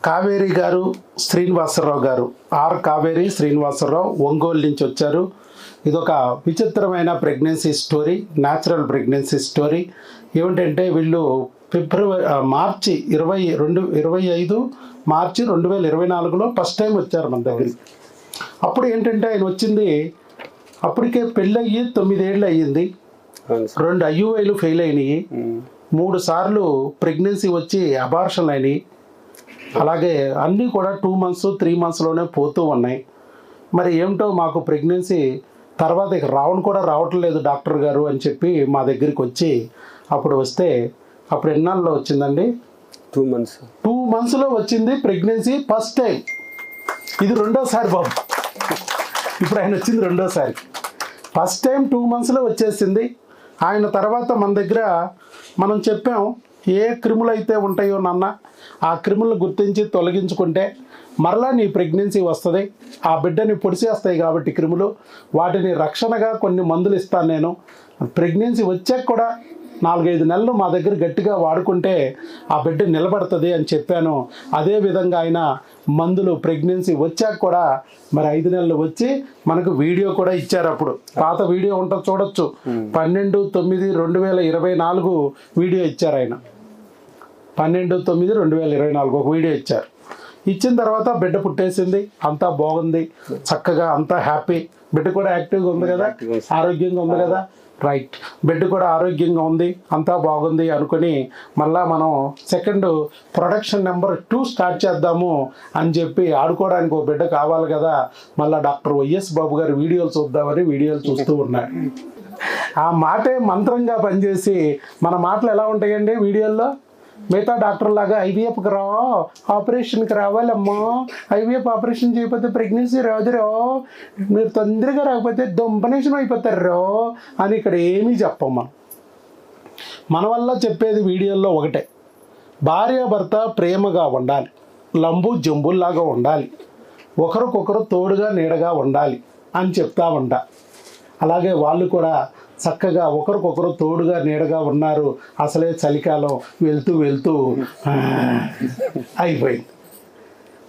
కావేరి గారు శ్రీనివాసరావు గారు కావేరి శ్రీనివాసరావు ఒంగోలు నుంచి వచ్చారు. ఇదొక విచిత్రమైన pregnancy story, natural pregnancy story. ఏమిటంటే వీళ్ళు మార్చి 25 మార్చి 2024లో ఫస్ట్ టైం వచ్చారు మన దగ్గరికి. అప్పుడు ఏంటంటే ఆయన వచ్చింది అప్పటికే పెళ్ళయ్యి 9 ఏళ్ళు అయ్యింది. 2 IUIలు ఫెయిల్ అయినాయి, 3 సార్లు ప్రెగ్నెన్సీ వచ్చి అబార్షన్లు అయినాయి. అలాగే అన్నీ కూడా 2 months 3 monthsలోనే పోతూ ఉన్నాయి. మరి ఏమిటో మాకు ప్రెగ్నెన్సీ తర్వాత ఇక రావట్లేదు డాక్టర్ గారు అని చెప్పి మా దగ్గరికి వచ్చి అప్పుడు వస్తే అప్పుడు ఎన్నాళ్ళలో వచ్చిందండి? 2 months. 2 monthsలో వచ్చింది ప్రెగ్నెన్సీ ఫస్ట్ టైం. ఇది రెండోసారి బాబు. ఇప్పుడు ఆయన వచ్చింది రెండోసారి. ఫస్ట్ టైం 2 monthsలో వచ్చేసింది. ఆయన తర్వాత మన దగ్గర మనం చెప్పాం ఏ క్రిములు అయితే ఉంటాయో నాన్న ఆ క్రిములను గుర్తించి తొలగించుకుంటే మరలా నీ ప్రెగ్నెన్సీ వస్తుంది. ఆ బిడ్డని పొడిసేస్తాయి కాబట్టి క్రిములు, వాటిని రక్షణగా కొన్ని మందులు ఇస్తాను నేను. ప్రెగ్నెన్సీ వచ్చాక కూడా 4-5 నెలలు మా దగ్గర గట్టిగా వాడుకుంటే ఆ బిడ్డ నిలబడుతుంది అని చెప్పాను. అదేవిధంగా ఆయన మందులు ప్రెగ్నెన్సీ వచ్చాక కూడా మరి 5 నెలలు వచ్చి మనకు వీడియో కూడా ఇచ్చారు. అప్పుడు పాత వీడియో ఉంటుంది చూడొచ్చు. 12/9/2024 వీడియో ఇచ్చారు ఆయన. 12/9/2024 ఒక వీడియో ఇచ్చారు. ఇచ్చిన తర్వాత బిడ్డ పుట్టేసింది, అంతా బాగుంది, చక్కగా అంతా హ్యాపీ. బిడ్డ కూడా యాక్టివ్గా ఉంది కదా, ఆరోగ్యంగా ఉంది కదా, రైట్. బిడ్డ కూడా ఆరోగ్యంగా ఉంది, అంతా బాగుంది అనుకుని మళ్ళా మనం సెకండ్ ప్రొడక్షన్ నెంబర్ 2 స్టార్ట్ చేద్దాము అని చెప్పి ఆడుకోవడానికి ఒక బిడ్డ కావాలి కదా. మళ్ళీ డాక్టర్ వైఎస్ బాబు గారి వీడియోలు చూద్దామని వీడియోలు చూస్తూ ఉన్నాడు. ఆ మాటే మంత్రంగా పనిచేసి మన మాటలు ఎలా ఉంటాయండి వీడియోల్లో? మిగతా డాక్టర్ లాగా IVFకి రా, ఆపరేషన్కి రావాలమ్మా, IVF ఆపరేషన్ చేయకపోతే ప్రెగ్నెన్సీ రాదురో, మీరు తొందరగా రాకపోతే దొంపనేషన్ అయిపోతారు అని ఇక్కడ ఏమీ చెప్పం. మన వల్ల చెప్పేది వీడియోల్లో ఒకటే, భార్యాభర్త ప్రేమగా ఉండాలి, లంబు జంబుల్లాగా ఉండాలి, ఒకరికొకరు తోడుగా నీడగా ఉండాలి అని చెప్తా ఉంటా. అలాగే వాళ్ళు కూడా చక్కగా ఒకరికొకరు తోడుగా నీడగా ఉన్నారు. అసలే చలికాలం వెళ్తూ అయిపోయింది.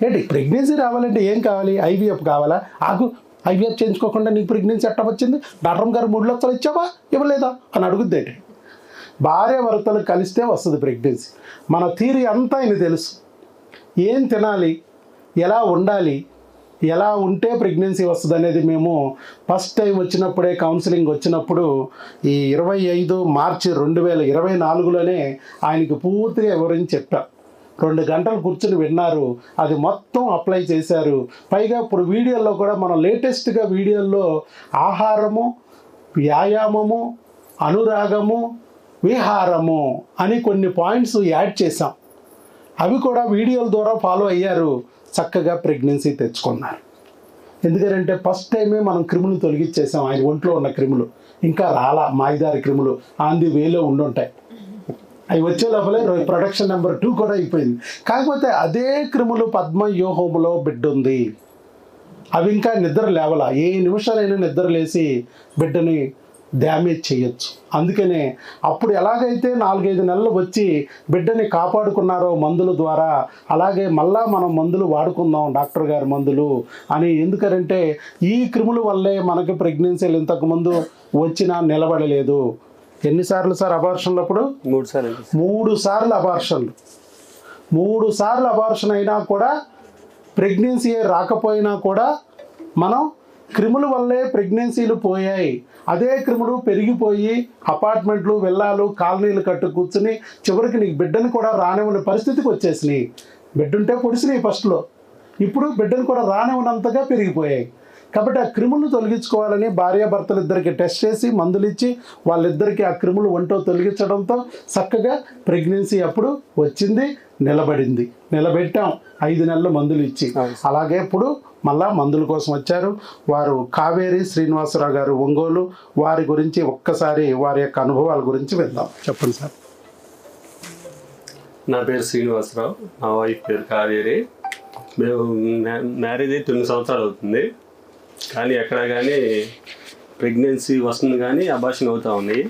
ఏంటి ప్రెగ్నెన్సీ రావాలంటే ఏం కావాలి? IVF కావాలా? IVF చేయించుకోకుండా నీకు ప్రెగ్నెన్సీ ఎట్ట వచ్చింది? డాక్టర్ గారు 3 లక్షలు ఇచ్చావా ఇవ్వలేదా అని అడుగుద్దేంటి? భార్యాభర్తలు కలిస్తే వస్తుంది ప్రెగ్నెన్సీ. మన థియరీ అంతా ఆయన తెలుసు. ఏం తినాలి, ఎలా ఉండాలి, ఎలా ఉంటే ప్రెగ్నెన్సీ వస్తుంది అనేది మేము ఫస్ట్ టైం వచ్చినప్పుడే కౌన్సిలింగ్ వచ్చినప్పుడు ఈ 25 మార్చి 2024లోనే ఆయనకి పూర్తిగా వివరించి చెప్పాం. 2 గంటలు కూర్చుని విన్నారు, అది మొత్తం అప్లై చేశారు. పైగా ఇప్పుడు వీడియోల్లో కూడా మనం లేటెస్ట్గా వీడియోల్లో ఆహారము, వ్యాయామము, అనురాగము, విహారము అని కొన్ని పాయింట్స్ యాడ్ చేశాం. అవి కూడా వీడియోల ద్వారా ఫాలో అయ్యారు, చక్కగా ప్రెగ్నెన్సీ తెచ్చుకున్నారు. ఎందుకంటే ఫస్ట్ టైమే మనం క్రిములు తొలగించేసాం. ఆయన ఒంట్లో ఉన్న క్రిములు ఇంకా రాలా, మాయిదారి క్రిములు ఆన్ ది వేలో ఉండుంటాయి. అవి వచ్చే లోపలే ప్రొడక్షన్ నెంబర్ 2 కూడా అయిపోయింది. కాకపోతే అదే క్రిములు పద్మవ్యూహంలో బిడ్డ ఉంది. అవి ఇంకా నిద్ర లేవలా, ఏ నిమిషాలైనా నిద్ర లేసి బిడ్డని డ్యామేజ్ చేయొచ్చు. అందుకనే అప్పుడు ఎలాగైతే 4-5 నెలలు వచ్చి బిడ్డని కాపాడుకున్నారో మందుల ద్వారా, అలాగే మళ్ళా మనం మందులు వాడుకుందాం డాక్టర్ గారి మందులు అని. ఎందుకంటే ఈ క్రిముల వల్లే మనకి ప్రెగ్నెన్సీలు ఇంతకుముందు వచ్చినా నిలబడలేదు. ఎన్నిసార్లు సార్ అబార్షన్లు? అప్పుడు 3 సార్లు అబార్షన్లు. 3 సార్లు అబార్షన్ అయినా కూడా ప్రెగ్నెన్సీ రాకపోయినా కూడా మనం క్రిముల వల్లే ప్రెగ్నెన్సీలు పోయాయి. అదే క్రిములు పెరిగిపోయి అపార్ట్మెంట్లు, విల్లాలు, కాలనీలు కట్టు కూర్చుని చివరికి నీకు బిడ్డను కూడా రానివ్వని పరిస్థితికి వచ్చేసినాయి. బిడ్డుంటే పొడిసినాయి ఫస్ట్లో, ఇప్పుడు బిడ్డను కూడా రానివ్వనంతగా పెరిగిపోయాయి. కాబట్టి ఆ క్రిములను తొలగించుకోవాలని భార్యాభర్తలు ఇద్దరికి టెస్ట్ చేసి మందులు ఇచ్చి వాళ్ళిద్దరికీ ఆ క్రిములు ఒంటో తొలగించడంతో చక్కగా ప్రెగ్నెన్సీ అప్పుడు వచ్చింది, నిలబెట్టాం 5 నెలలు మందులు ఇచ్చి. అలాగే ఇప్పుడు మళ్ళా మందుల కోసం వచ్చారు. వారు కావేరి శ్రీనివాసరావు గారు ఒంగోలు. వారి గురించి ఒక్కసారి వారి యొక్క అనుభవాల గురించి విందాం. చెప్పండి సార్. నా పేరు శ్రీనివాసరావు, మా వైఫ్ పేరు కావేరి. మేము మ్యారేజ్ అయితే 9 సంవత్సరాలు అవుతుంది. కానీ ఎక్కడ కానీ ప్రెగ్నెన్సీ వస్తుంది కానీ అబార్షన్ అవుతూ ఉన్నాయి.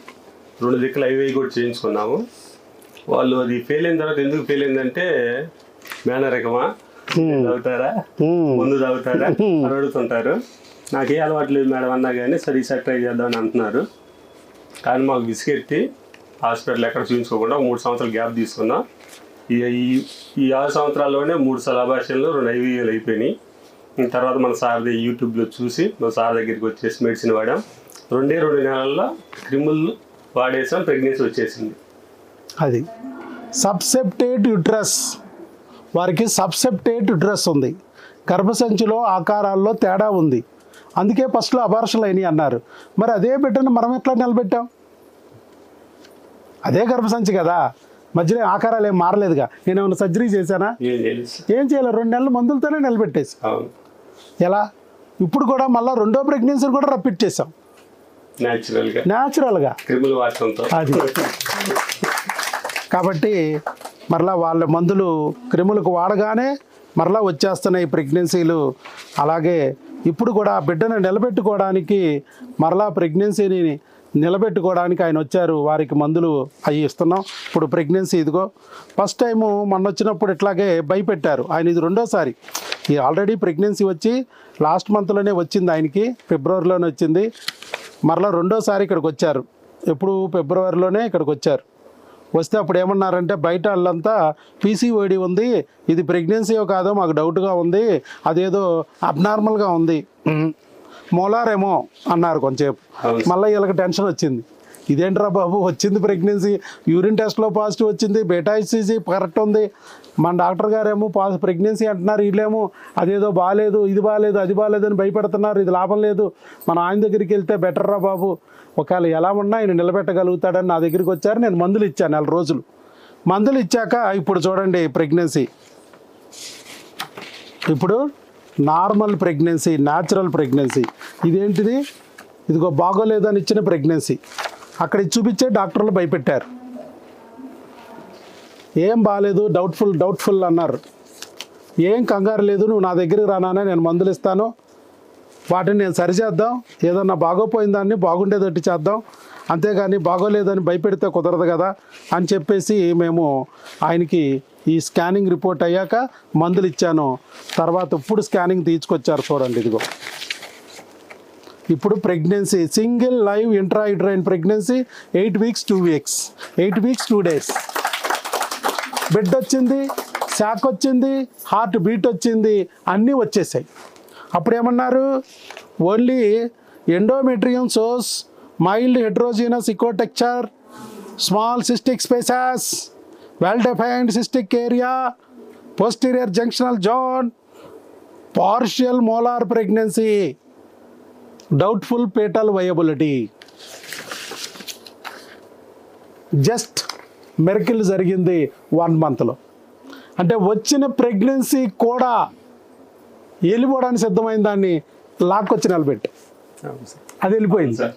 2 దిక్కులు IVF కూడా చేయించుకున్నాము. వాళ్ళు అది ఫెయిల్ అయిన తర్వాత ఎందుకు ఫెయిల్ అయిందంటే మేనరకమా, తాగుతారా, ముందు తాగుతారా అని అడుగుతుంటారు. నాకే అలవాటు లేదు మేడం అన్నా కానీ సరే ఈసారి ట్రై చేద్దామని అంటున్నారు. కానీ మాకు విసిగెత్తి హాస్పిటల్ ఎక్కడ చూపించుకోకుండా 3 సంవత్సరాలు గ్యాప్ తీసుకున్నాం. ఈ 6 సంవత్సరాల్లోనే 3 సార్లు అబార్షన్లు, 2 IVL అయిపోయినాయి. తర్వాత మన సార్ యూట్యూబ్లో చూసి మన సార్ దగ్గరికి వచ్చేసి మెడిసిన్ వాడాం. 2 నెలల్లో క్రిములు వాడేసాం, ప్రెగ్నెన్సీ వచ్చేసింది. అది సబ్సెప్టేట్ యుట్రస్, వారికి సబ్సెప్టేట్ యుట్రస్ ఉంది, గర్భసంచిలో ఆకారాల్లో తేడా ఉంది, అందుకే ఫస్ట్లో అబార్షన్లు అయినాయి అన్నారు. మరి అదే బిడ్డను మనం ఎట్లా నిలబెట్టాం? అదే గర్భసంచి కదా, మధ్యలో ఆకారాలు ఏం మారలేదుగా. నేను ఏమైనా సర్జరీ చేశానా? ఏం చేయాలి, 2 నెలల మందులతోనే నిలబెట్టేసి. ఎలా? ఇప్పుడు కూడా మళ్ళీ 2వ ప్రెగ్నెన్సీ కూడా రిపీట్ చేసాం న్యాచురల్గా. అది కాబట్టి మరలా వాళ్ళ మందులు క్రిములకు వాడగానే మరలా వచ్చేస్తున్నాయి ప్రెగ్నెన్సీలు. అలాగే ఇప్పుడు కూడా బిడ్డను నిలబెట్టుకోవడానికి, మరలా ప్రెగ్నెన్సీని నిలబెట్టుకోవడానికి ఆయన వచ్చారు. వారికి మందులు అవి ఇస్తున్నాం. ఇప్పుడు ప్రెగ్నెన్సీ ఇదిగో. ఫస్ట్ టైము మొన్న వచ్చినప్పుడు ఇట్లాగే భయపెట్టారు ఆయన. ఇది 2వసారి. ఈ ఆల్రెడీ ప్రెగ్నెన్సీ వచ్చి లాస్ట్ మంత్లోనే వచ్చింది ఆయనకి, ఫిబ్రవరిలోనే వచ్చింది. మరలా 2వసారి ఇక్కడికి వచ్చారు. ఎప్పుడు ఫిబ్రవరిలోనే ఇక్కడికి వచ్చారు. వస్తే అప్పుడు ఏమన్నారంటే బయట వాళ్ళంతా PCOD ఉంది, ఇది ప్రెగ్నెన్సీయో కాదో మాకు డౌట్గా ఉంది, అదేదో అబ్నార్మల్గా ఉంది, మోలారేమో అన్నారు కొంచెంసేపు. మళ్ళీ వీళ్ళకి టెన్షన్ వచ్చింది. ఇదేంట్రా బాబు, వచ్చింది ప్రెగ్నెన్సీ, యూరిన్ టెస్ట్లో పాజిటివ్ వచ్చింది, బీటా HCG కరెక్ట్ ఉంది, మన డాక్టర్ గారేమో ప్రెగ్నెన్సీ అంటున్నారు, వీళ్ళేమో అదేదో బాగాలేదు, ఇది బాగాలేదు, అది బాగాలేదు అని భయపెడుతున్నారు, ఇది లాభం లేదు, మనం ఆయన దగ్గరికి వెళ్తే బెటర్ రా బాబు, ఒకవేళ ఎలా ఉన్నా ఆయన నిలబెట్టగలుగుతాడని నా దగ్గరికి వచ్చారు. నేను మందులు ఇచ్చాను 4 రోజులు. మందులు ఇచ్చాక ఇప్పుడు చూడండి ప్రెగ్నెన్సీ. ఇప్పుడు నార్మల్ ప్రెగ్నెన్సీ, న్యాచురల్ ప్రెగ్నెన్సీ. ఇదేంటిది? ఇదిగో బాగోలేదని ఇచ్చిన ప్రెగ్నెన్సీ. అక్కడ చూపించే డాక్టర్లు భయపెట్టారు, ఏం బాగాలేదు, డౌట్ఫుల్ అన్నారు. ఏం కంగారు లేదు, నువ్వు నా దగ్గరికి రానానే, నేను మందులు ఇస్తాను, వాటిని నేను సరిచేద్దాం, ఏదన్నా బాగోపోయిన దాన్ని బాగుండేదట్టు చేద్దాం, అంతేగాని బాగోలేదని భయపెడితే కుదరదు కదా అని చెప్పేసి మేము ఆయనకి ఈ స్కానింగ్ రిపోర్ట్ అయ్యాక మందులు ఇచ్చాను. తర్వాత ఇప్పుడు స్కానింగ్ తీసుకొచ్చారు చూడండి. ఇదిగో ఇప్పుడు pregnancy, single live intrauterine pregnancy, 8 weeks 2 weeks, 8 weeks 2 days. Bed వచ్చింది, శాక్ వచ్చింది, హార్ట్ బీట్ వచ్చింది, అన్నీ వచ్చేసాయి. అప్పుడు ఏమన్నారు? Only endometrium source, mild heterogeneous echotexture, small cystic spaces, well defined cystic area, posterior junctional zone, partial molar pregnancy, doubtful fetal viability. Just miracle జరిగింది 1 monthలో. అంటే వచ్చిన ప్రెగ్నెన్సీ కూడా వెళ్ళిపోవడానికి సిద్ధమైన దాన్ని లాక్కొచ్చి నిలబెట్టు, అది వెళ్ళిపోయింది,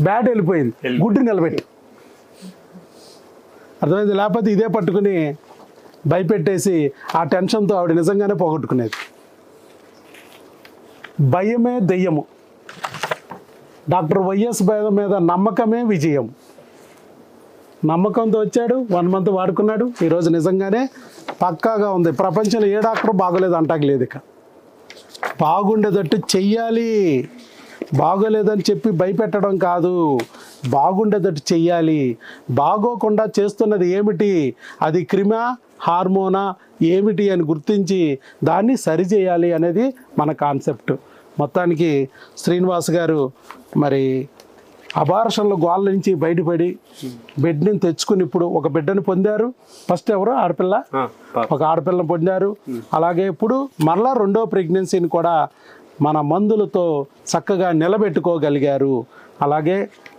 బ్యాడ్ వెళ్ళిపోయింది, గుడ్డు నిలబెట్టు. అర్థమైంది? లేకపోతే ఇదే పట్టుకుని భయపెట్టేసి ఆ టెన్షన్తో ఆవిడ నిజంగానే పోగొట్టుకునేది. భయమే దెయ్యము. డాక్టర్ వైఎస్ మీద నమ్మకమే విజయం. నమ్మకంతో వచ్చాడు, 1 month వాడుకున్నాడు, ఈరోజు నిజంగానే పక్కాగా ఉంది. ప్రపంచంలో ఏ డాక్టర్ బాగోలేదు అంటాక లేదు. ఇక బాగుండేటట్టు చెయ్యాలి, బాగోలేదని చెప్పి భయపెట్టడం కాదు, బాగుండేటట్టు చెయ్యాలి. బాగోకుండా చేస్తున్నది ఏమిటి, అది క్రిమా హార్మోనా ఏమిటి అని గుర్తించి దాన్ని సరిచేయాలి అనేది మన కాన్సెప్ట్. మొత్తానికి శ్రీనివాస్ గారు మరి అబార్షన్ల గోళ్ళ నుంచి బయటపడి బిడ్డని తెచ్చుకుని ఇప్పుడు ఒక బిడ్డను పొందారు. ఫస్ట్ ఎవరు? ఆడపిల్ల, ఒక ఆడపిల్లని పొందారు. అలాగే ఇప్పుడు మరలా 2వ ప్రెగ్నెన్సీని కూడా మన మందులతో చక్కగా నిలబెట్టుకోగలిగారు. అలాగే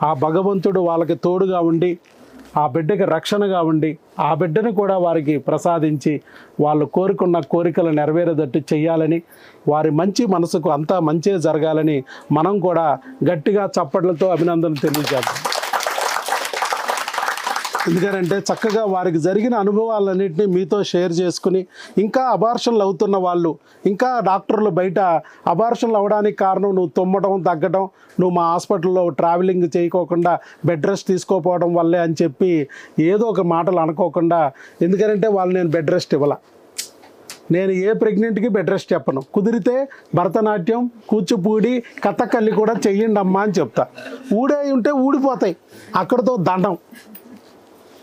ఆ భగవంతుడు వాళ్ళకి తోడుగా ఉండి, ఆ బిడ్డకి రక్షణగా ఉండి, ఆ బిడ్డను కూడా వారికి ప్రసాదించి వాళ్ళు కోరుకున్న కోరికలు నెరవేరేటట్టు చేయాలని, వారి మంచి మనసుకు అంతా మంచి జరగాలని మనం కూడా గట్టిగా చప్పట్లతో అభినందనలు తెలియజేద్దాం. ఎందుకంటే చక్కగా వారికి జరిగిన అనుభవాలన్నింటినీ మీతో షేర్ చేసుకుని, ఇంకా అబార్షన్లు అవుతున్న వాళ్ళు, ఇంకా డాక్టర్లు బయట అబార్షన్లు అవ్వడానికి కారణం నువ్వు తుమ్మడం, తగ్గడం, నువ్వు మా హాస్పిటల్లో ట్రావెలింగ్ చేయకోకుండా బెడ్ రెస్ట్ తీసుకోపోవడం వల్లే అని చెప్పి ఏదో ఒక మాటలు అనుకోకుండా, ఎందుకంటే వాళ్ళు నేను బెడ్ రెస్ట్ ఇవ్వాల, నేను ఏ ప్రెగ్నెంట్కి బెడ్ రెస్ట్ చెప్పను. కుదిరితే భరతనాట్యం, కూచిపూడి, కథకళి కూడా చెయ్యండి అమ్మా అని చెప్తా. ఊడే ఉంటే ఊడిపోతాయి, అక్కడితో దండం.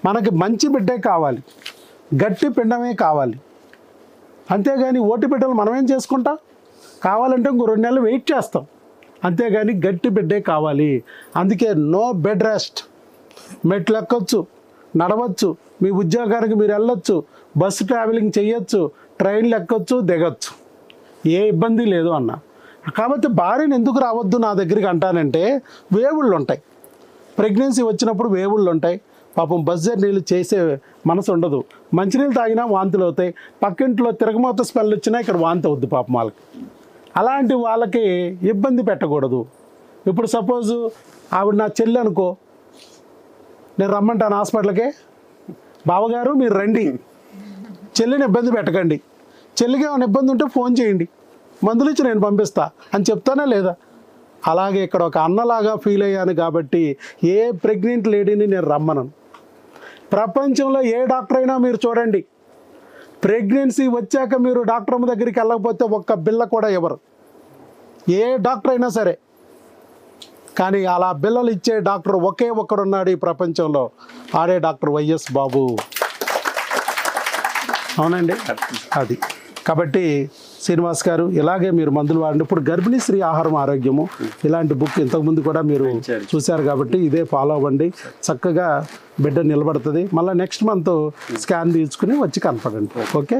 మనకి మంచి బిడ్డే కావాలి, గట్టి పిండమే కావాలి. అంతేగాని ఓటి బిడ్డలు మనమేం చేసుకుంటాం? కావాలంటే ఇంకో 2 నెలలు వెయిట్ చేస్తాం. అంతేగాని గట్టి బిడ్డే కావాలి. అందుకే నో బెడ్ రెస్ట్. మెట్లు ఎక్కొచ్చు, నడవచ్చు, మీ ఉద్యోగానికి మీరు వెళ్ళొచ్చు, బస్సు ట్రావెలింగ్ చేయొచ్చు, ట్రైన్లు ఎక్కొచ్చు, దిగొచ్చు, ఏ ఇబ్బంది లేదు అన్న. కాబట్టి భార్యను ఎందుకు రావద్దు నా దగ్గరికి అంటానంటే, వేవుళ్ళు ఉంటాయి. ప్రెగ్నెన్సీ వచ్చినప్పుడు వేవుళ్ళు ఉంటాయి. పాపం బస్ జర్నీలు చేసే మనసు ఉండదు. మంచినీళ్ళు తాగినా వాంతులు అవుతాయి. పక్కింట్లో తిరగమోత స్మెల్ వచ్చినా ఇక్కడ వాంతి అవుద్ది పాపం వాళ్ళకి. అలాంటి వాళ్ళకి ఇబ్బంది పెట్టకూడదు. ఇప్పుడు సపోజు ఆవిడ నా చెల్లి అనుకో, నేను రమ్మంటాను హాస్పిటల్కి, బావగారు మీరు రండి, చెల్లిని ఇబ్బంది పెట్టకండి, చెల్లికి ఏమైనా ఇబ్బంది ఉంటే ఫోన్ చేయండి, మందులు ఇచ్చి నేను పంపిస్తా అని చెప్తానా లేదా? అలాగే ఇక్కడ ఒక అన్నలాగా ఫీల్ అయ్యాను కాబట్టి ఏ ప్రెగ్నెంట్ లేడీని నేను రమ్మనను. ప్రపంచంలో ఏ డాక్టర్ అయినా మీరు చూడండి, ప్రెగ్నెన్సీ వచ్చాక మీరు డాక్టర్ అమ్మ దగ్గరికి వెళ్ళకపోతే ఒక్క బిల్ల కూడా ఇవ్వరు, ఏ డాక్టర్ అయినా సరే. కానీ అలా బిల్లలు ఇచ్చే డాక్టర్ ఒకే ఒక్కడున్నాడు ఈ ప్రపంచంలో, ఆడే డాక్టర్ వైఎస్ బాబు. అవునండి, అది. కాబట్టి శ్రీనివాస్ గారు ఇలాగే మీరు మందులు వాడండి. ఇప్పుడు గర్భిణీ స్త్రీ ఆహారం ఆరోగ్యము ఇలాంటి బుక్ ఇంతకుముందు కూడా మీరు చూశారు కాబట్టి ఇదే ఫాలో అవ్వండి. చక్కగా బిడ్డ నిలబడుతుంది. మళ్ళీ నెక్స్ట్ మంత్ స్కాన్ తీసుకుని వచ్చి కనపడండి. ఓకే.